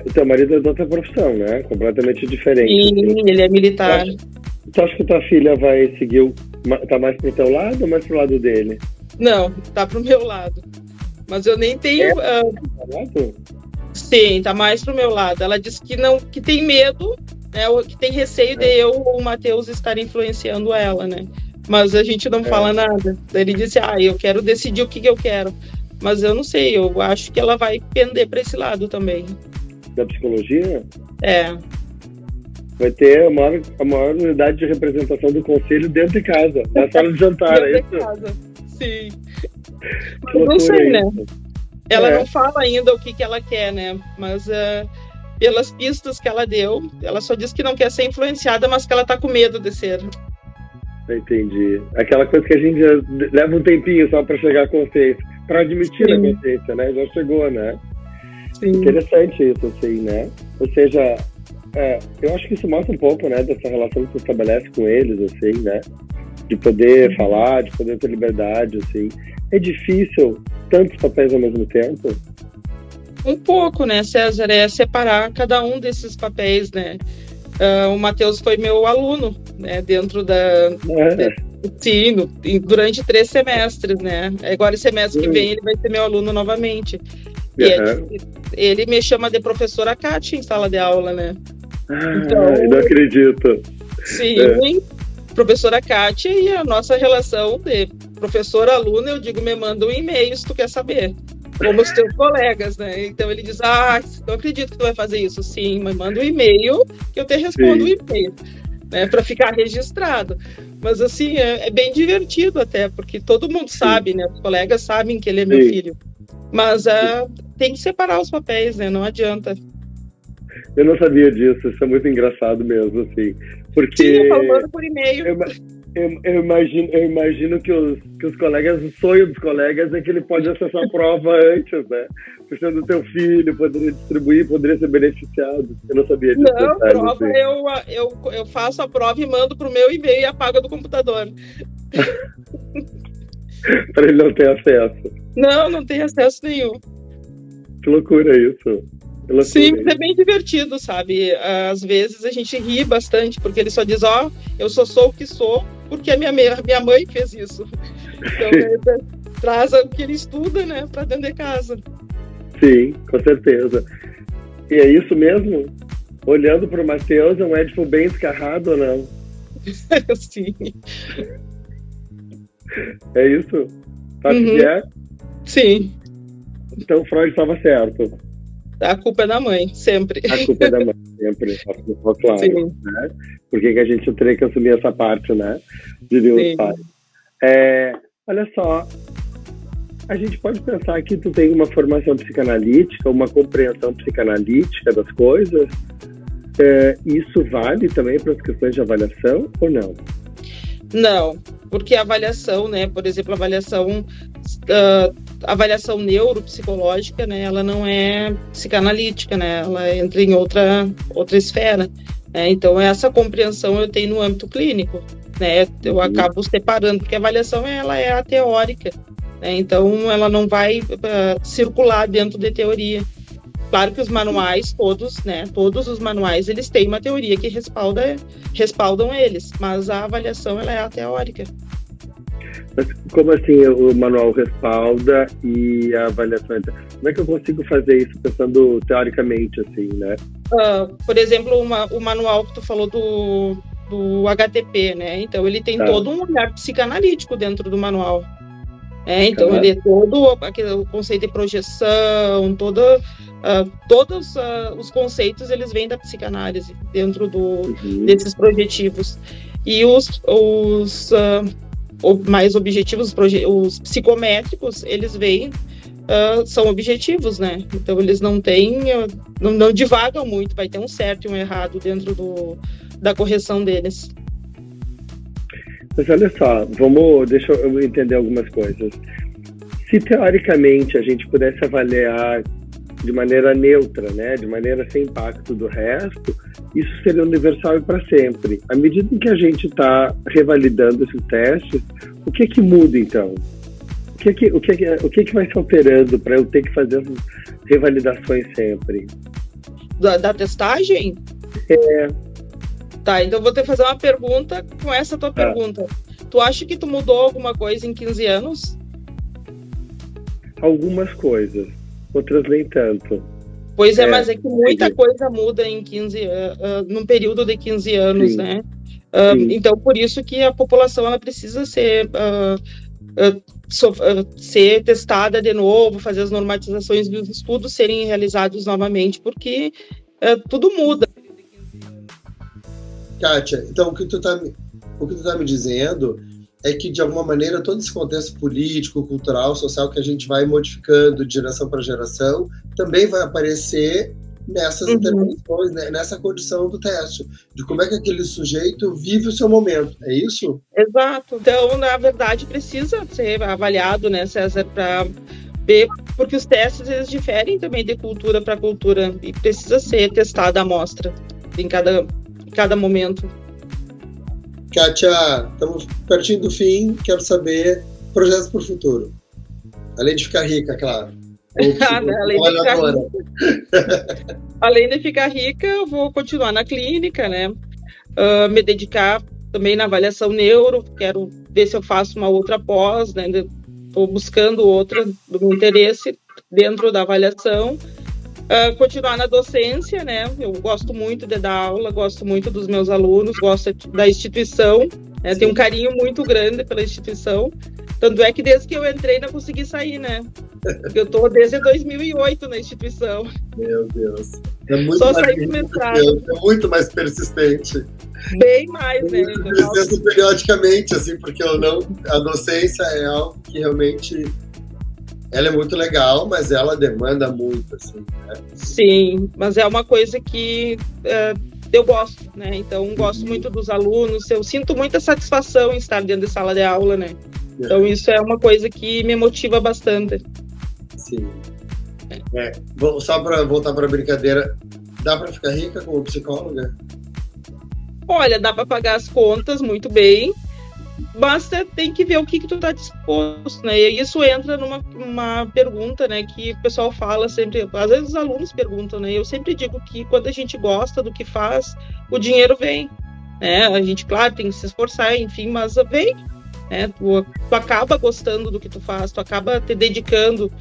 Speaker 1: O teu marido é de outra profissão, né? Completamente diferente.
Speaker 2: Sim, assim. Ele é militar.
Speaker 1: Tu acha que tua filha vai seguir, tá mais pro teu lado ou mais pro lado dele?
Speaker 2: Não, tá pro meu lado. Mas eu nem tenho... Sim, tá mais pro meu lado. Ela disse que tem medo, né, que tem receio de eu ou o Matheus estar influenciando ela, né? Mas a gente não fala nada. Ele disse, eu quero decidir o que eu quero. Mas eu não sei, eu acho que ela vai pender para esse lado também.
Speaker 1: Da psicologia?
Speaker 2: Vai
Speaker 1: ter a maior unidade de representação do conselho dentro de casa, na sala de jantar, é isso?
Speaker 2: Dentro de casa, sim. Mas não sei, né? Ela não fala ainda o que ela quer, né? Mas pelas pistas que ela deu, ela só diz que não quer ser influenciada, mas que ela tá com medo de ser.
Speaker 1: Entendi. Aquela coisa que a gente leva um tempinho só para chegar à consciência, para admitir a consciência, né? Já chegou, né? Sim. Interessante isso, assim, né? Ou seja, eu acho que isso mostra um pouco, né, dessa relação que você estabelece com eles, assim, né? De poder falar, de poder ter liberdade, assim. É difícil tantos papéis ao mesmo tempo?
Speaker 2: Um pouco, né, César? É separar cada um desses papéis, né? O Matheus foi meu aluno, né? Dentro sim, durante 3 semestres, né? Agora, esse semestre que vem, ele vai ser meu aluno novamente. E ele me chama de professora Kátia em sala de aula, né?
Speaker 1: Então, não acredito.
Speaker 2: Sim, professora Kátia, e a nossa relação de professor-aluno, eu digo, me manda um e-mail se tu quer saber, como os teus colegas, né? Então ele diz, não acredito que tu vai fazer isso. Sim, mas manda um e-mail que eu te respondo o e-mail, né? Para ficar registrado. Mas assim, é bem divertido até, porque todo mundo sabe, né? Os colegas sabem que ele é meu filho. Mas tem que separar os papéis, né? Não adianta.
Speaker 1: Eu não sabia disso, isso é muito engraçado mesmo, assim. Porque
Speaker 2: sim, eu falando por e-mail.
Speaker 1: Eu imagino que os colegas, o sonho dos colegas é que ele pode acessar a prova antes, né? Por ser do teu filho, poderia distribuir, poderia ser beneficiado. Eu não sabia disso.
Speaker 2: Não, prova, assim. eu faço a prova e mando pro meu e-mail e apago do computador.
Speaker 1: Para ele não ter acesso.
Speaker 2: Não tem acesso nenhum.
Speaker 1: Que loucura isso.
Speaker 2: Sim, é bem divertido, sabe? Às vezes a gente ri bastante, porque ele só diz, eu só sou o que sou, porque a minha mãe fez isso. Então, ele traz o que ele estuda, né, pra dentro de casa.
Speaker 1: Sim, com certeza. E é isso mesmo? Olhando pro Matheus, é um Édipo bem escarrado ou não?
Speaker 2: Sim.
Speaker 1: É isso? Sabe o que é?
Speaker 2: Sim.
Speaker 1: Então Freud estava certo.
Speaker 2: A culpa é da mãe, sempre.
Speaker 1: A culpa é da mãe, sempre. Claro.
Speaker 2: Sim.
Speaker 1: Né? Por que a gente teria que assumir essa parte, né? Diriam os pais. Olha só, a gente pode pensar que tu tem uma formação psicanalítica, uma compreensão psicanalítica das coisas. Isso vale também para as questões de avaliação ou não?
Speaker 2: Não, porque a avaliação, né, por exemplo, a avaliação neuropsicológica, né, ela não é psicanalítica, né, ela entra em outra esfera, né, então essa compreensão eu tenho no âmbito clínico, né, eu acabo separando, porque a avaliação ela é a teórica, né, então ela não vai circular dentro de teoria. Claro que os manuais, todos os manuais, eles têm uma teoria que respaldam eles, mas a avaliação, ela é a teórica.
Speaker 1: Mas como assim o manual respalda e a avaliação? Como é que eu consigo fazer isso pensando teoricamente, assim, né?
Speaker 2: Por exemplo, o manual que tu falou do HTP, né? Então, ele tem todo um olhar psicanalítico dentro do manual. Então, ele é todo o conceito de projeção, todos os conceitos, eles vêm da psicanálise dentro desses projetivos. E os mais objetivos, os psicométricos, eles vêm, são objetivos, né? Então, eles não divagam muito, vai ter um certo e um errado dentro da correção deles.
Speaker 1: Mas olha só, deixa eu entender algumas coisas. Se teoricamente a gente pudesse avaliar de maneira neutra, né, de maneira sem impacto do resto, isso seria universal e para sempre. À medida em que a gente está revalidando esses testes, o que muda então? O que vai se alterando para eu ter que fazer as revalidações sempre?
Speaker 2: Da testagem? Tá, então eu vou ter que fazer uma pergunta com essa tua pergunta. Tu acha que tu mudou alguma coisa em 15 anos? Algumas
Speaker 1: coisas, outras nem tanto.
Speaker 2: Pois mas é que muita coisa muda em num período de 15 anos, sim, né? Então, por isso que a população ela precisa ser testada de novo, fazer as normatizações dos estudos serem realizados novamente, porque tudo muda.
Speaker 3: Kátia, então o que tu tá me dizendo é que, de alguma maneira, todo esse contexto político, cultural, social que a gente vai modificando de geração para geração, também vai aparecer nessas intervenções, né, nessa condição do teste, de como é que aquele sujeito vive o seu momento, é isso?
Speaker 2: Exato. Então, na verdade, precisa ser avaliado, né, César, para ver, porque os testes, eles diferem também de cultura para cultura, e precisa ser testada a amostra em cada momento.
Speaker 3: Kátia, estamos pertinho do fim, quero saber projetos para o futuro. Além de ficar rica, claro.
Speaker 2: Além de ficar rica, eu vou continuar na clínica, né? Me dedicar também na avaliação neuro, quero ver se eu faço uma outra pós, né? Estou buscando outra do meu interesse dentro da avaliação. Continuar na docência, né? Eu gosto muito de dar aula, gosto muito dos meus alunos, gosto da instituição, né? Tenho um carinho muito grande pela instituição. Tanto é que desde que eu entrei não consegui sair, né? Eu estou desde 2008 na instituição.
Speaker 3: Meu Deus. É muito
Speaker 2: só saí do mestrado.
Speaker 3: É muito mais persistente.
Speaker 2: Bem mais, né?
Speaker 3: Precisa periodicamente, assim, porque a docência é algo que realmente... Ela é muito legal, mas ela demanda muito, assim, né? Sim,
Speaker 2: mas é uma coisa que eu gosto, né? Então, gosto muito dos alunos, eu sinto muita satisfação em estar dentro de sala de aula, né? Então, isso é uma coisa que me motiva bastante.
Speaker 3: Sim. Só para voltar para a brincadeira, dá para ficar rica como psicóloga?
Speaker 2: Olha, dá para pagar as contas muito bem, mas tem que ver o que tu tá disposto, né? E isso entra numa pergunta, né, que o pessoal fala sempre, às vezes os alunos perguntam, né? Eu sempre digo que quando a gente gosta do que faz, o dinheiro vem, né? A gente, claro, tem que se esforçar, enfim, mas vem, né? Tu acaba gostando do que tu faz, tu acaba te dedicando,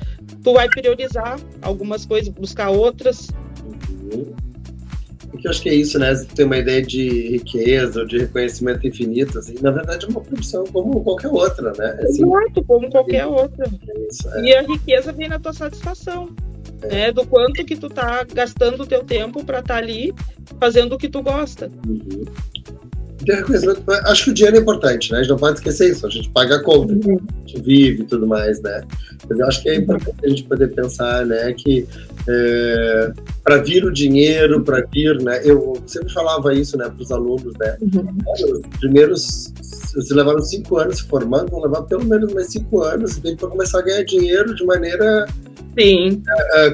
Speaker 2: tu vai priorizar algumas coisas, buscar outras.
Speaker 3: porque eu acho que é isso, né? Você tem uma ideia de riqueza ou de reconhecimento infinito, assim, na verdade é uma profissão como qualquer outra, né? Assim,
Speaker 2: Exato, como qualquer outra.
Speaker 3: isso,
Speaker 2: E a riqueza vem na tua satisfação, né? Do quanto que tu tá gastando o teu tempo para estar ali fazendo o que tu gosta.
Speaker 3: Uhum. Ter reconhecimento, acho que o dinheiro é importante, né? A gente não pode esquecer isso, a gente paga a conta, a gente vive e tudo mais, né? Mas eu acho que é importante a gente poder pensar, né, que para vir o dinheiro, para vir, né? Eu sempre falava isso, né, para os alunos, né? Os primeiros, se levaram 5 anos se formando, vão levar pelo menos mais 5 anos, e tem que começar a ganhar dinheiro de maneira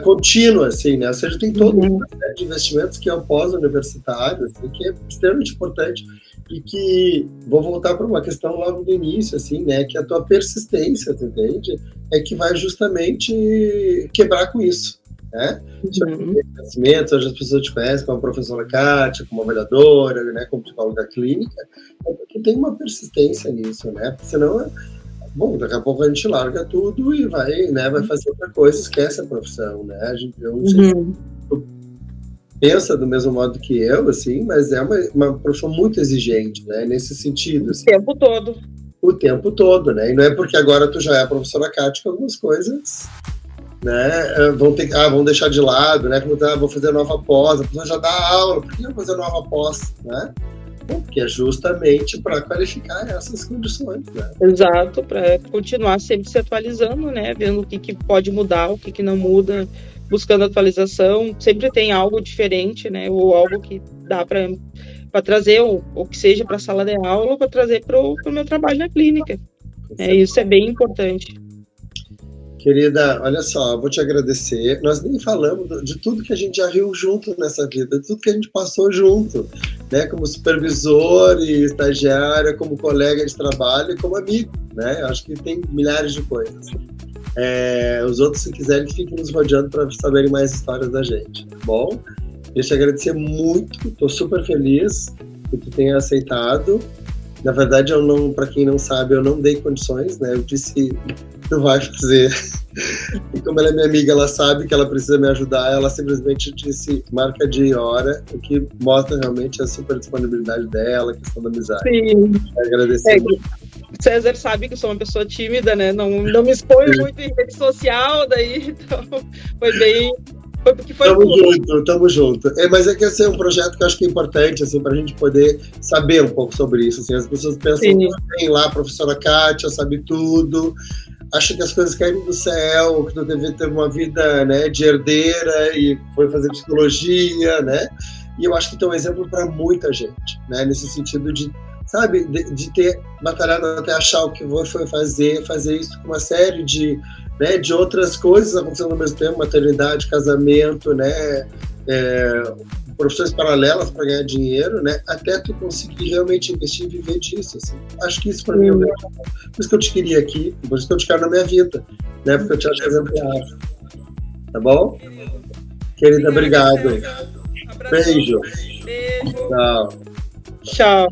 Speaker 3: contínua, assim, né? Ou seja, tem todo um processo de investimentos que é o pós-universitário, assim, que é extremamente importante. E que, vou voltar para uma questão logo do início, assim, né, que a tua persistência, tu entende? É que vai justamente quebrar com isso, né? Conhecimento, hoje as pessoas te conhecem como a professora Kátia, como avaliadora, né, como psicóloga clínica, é porque tem uma persistência nisso, né? Porque senão, bom, daqui a pouco a gente larga tudo e vai, né, vai fazer outra coisa, esquece a profissão, né? Eu não sei se pensa do mesmo modo que eu, assim, mas é uma profissão muito exigente, né, nesse sentido. Assim, o tempo todo, né, e não é porque agora tu já é a professora Kátia que algumas coisas, né, vão deixar de lado, né, vou fazer nova pós, a pessoa já dá aula, por que eu vou fazer nova pós, né? Bom, porque é justamente para qualificar essas condições, né?
Speaker 2: Exato, para continuar sempre se atualizando, né, vendo o que pode mudar, o que não muda, buscando atualização, sempre tem algo diferente, né, ou algo que dá para trazer, ou que seja para a sala de aula, ou para trazer para o meu trabalho na clínica. Isso é bem importante.
Speaker 3: Querida, olha só, eu vou te agradecer. Nós nem falamos de tudo que a gente já viu junto nessa vida, de tudo que a gente passou junto, né, como supervisor e estagiária, como colega de trabalho e como amigo, né? Eu acho que tem milhares de coisas. Os outros, se quiserem, que fiquem nos rodeando para saberem mais histórias da gente, tá bom? Deixa eu agradecer muito, estou super feliz que tu tenha aceitado. Na verdade, para quem não sabe, eu não dei condições, né? Eu disse, tu vai fazer. E como ela é minha amiga, ela sabe que ela precisa me ajudar, ela simplesmente disse, marca dia e hora, o que mostra realmente a super disponibilidade dela, a questão da amizade.
Speaker 2: Sim.
Speaker 3: Agradecer.
Speaker 2: César sabe que eu sou uma pessoa tímida, né? Não me exponho muito em rede social, daí, então, foi bem...
Speaker 3: Tamo junto. Mas é que esse é um projeto que eu acho que é importante, assim, pra gente poder saber um pouco sobre isso, assim. As pessoas pensam que tem lá a professora Kátia, sabe tudo, acha que as coisas caem do céu, que tu deve ter uma vida, né, de herdeira e foi fazer psicologia, né? E eu acho que tem um exemplo para muita gente, né? Nesse sentido de, sabe, de ter batalhado até achar o que foi fazer isso com uma série de outras coisas acontecendo ao mesmo tempo, maternidade, casamento, né, profissões paralelas para ganhar dinheiro, né, até tu conseguir realmente investir e viver disso, assim. Acho que isso para mim é o melhor. Por isso que eu te queria aqui, por isso que eu te quero na minha vida, né, porque eu te acho exemplar. Tá bom? Querida, obrigado. Beijo.
Speaker 2: Beijo.
Speaker 3: Tchau.
Speaker 2: Tchau.